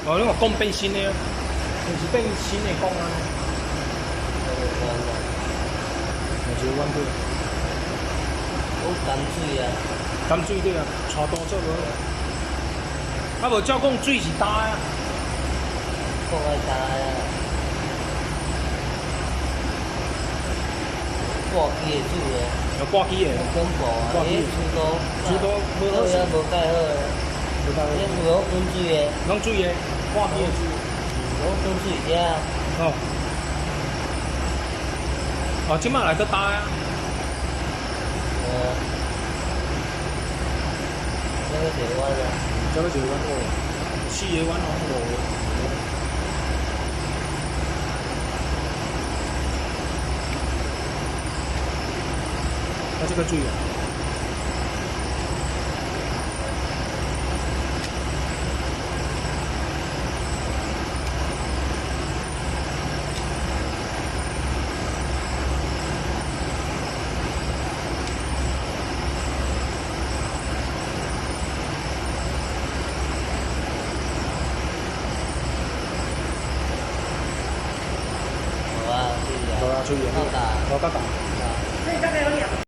哦，你话讲变新的啊，就是变新的讲啊。就是阮对。好淡水啊，淡水对啊，带多做无。啊无照讲水是干啊。国外大啊，挂机的水啊，有挂机的。恐怖啊，挂机迄水都无好好也无介好诶，无大迄有好滚水诶，拢水的，挂机的水。好滚水遮。哦。哦，即摆来得打啊。这个台湾啊，这个是阮哦，4个阮哦5个。啊，这个水啊。好啊，对啊，好啊，水啊。好大，好大大。啊。所以大概有2